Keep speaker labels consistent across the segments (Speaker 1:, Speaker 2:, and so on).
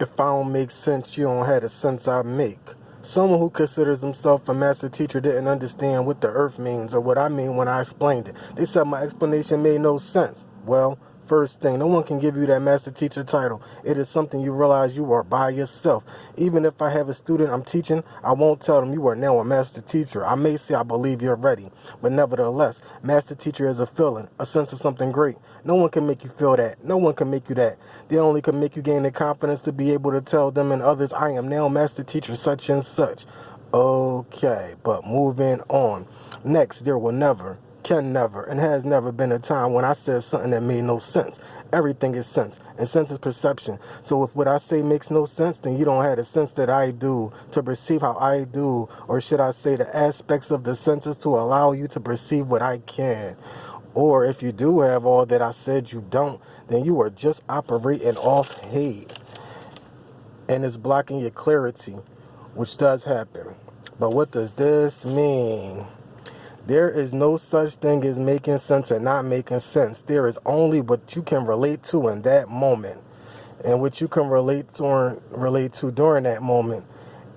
Speaker 1: If I don't make sense, you don't have the sense I make. Someone who considers himself a master teacher didn't understand what the earth means or what I mean when I explained it. They said my explanation made no sense. Well, first thing, no one can give you that master teacher title. It is something you realize you are by yourself. Even if I have a student I'm teaching, I won't tell them you are now a master teacher. I may say I believe you're ready, but nevertheless, master teacher is a feeling, a sense of something great. No one can make you feel that. No one can make you that. They only can make you gain the confidence to be able to tell them and others, I am now master teacher such and such. Okay, but moving on. Next, there will never, can never, and has never been a time when I said something that made no sense. Everything is sense, and sense is perception. So if what I say makes no sense, then you don't have the sense that I do to perceive how I do, or should I say the aspects of the senses to allow you to perceive what I can. Or if you do have all that I said you don't, then you are just operating off hate, and it's blocking your clarity, which does happen. But what does this mean? There is no such thing as making sense and not making sense. There is only what you can relate to in that moment, and what you can relate to during that moment.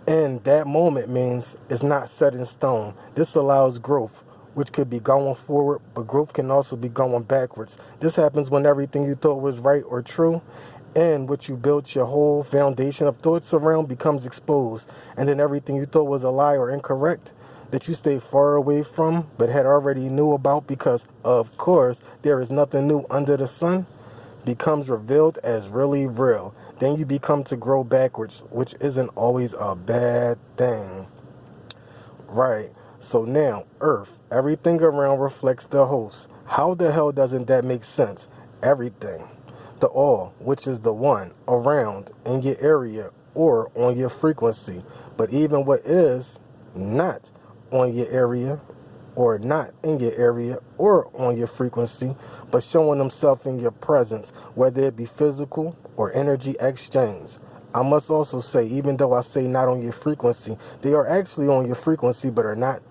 Speaker 1: And that moment means it's not set in stone. This allows growth, which could be going forward, but growth can also be going backwards. This happens when everything you thought was right or true, and what you built your whole foundation of thoughts around becomes exposed, and then everything you thought was a lie or incorrect that you stayed far away from but had already knew about, because of course there is nothing new under the sun, becomes revealed as really real. Then you become to grow backwards, which isn't always a bad thing. Right. So now, Earth, everything around reflects the host. How the hell doesn't that make sense? Everything. The all, which is the one, around, in your area, or on your frequency. But even what is not on your area, or not in your area, or on your frequency, but showing themselves in your presence, whether it be physical or energy exchange. I must also say, even though I say not on your frequency, they are actually on your frequency, but are not.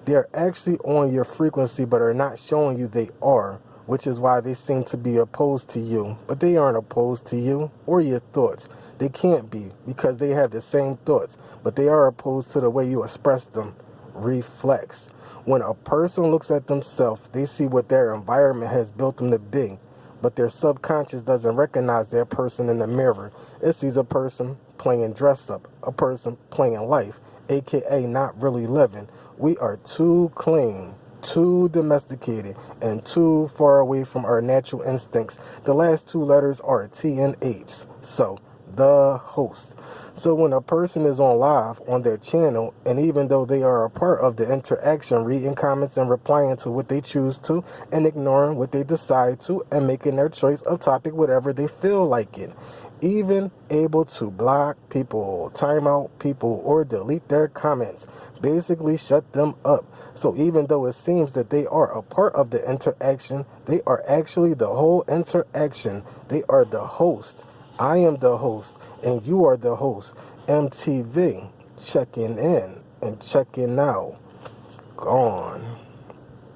Speaker 1: They are actually on your frequency, but are not showing you they are, which is why they seem to be opposed to you. But they aren't opposed to you or your thoughts. They can't be, because they have the same thoughts, but they are opposed to the way you express them. Reflex. When a person looks at themselves, they see what their environment has built them to be, but their subconscious doesn't recognize that person in the mirror. It sees a person playing dress up, a person playing life, aka not really living. We are too clean, too domesticated, and too far away from our natural instincts. The last two letters are T and H, so the host. So when a person is on live on their channel, and even though they are a part of the interaction, reading comments and replying to what they choose to, and ignoring what they decide to, and making their choice of topic whatever they feel like it, even able to block people, time out people, or delete their comments, basically shut them up. So even though it seems that they are a part of the interaction, they are actually the whole interaction. They are the host. I am the host, and you are the host. MTV, checking in and checking out. Gone.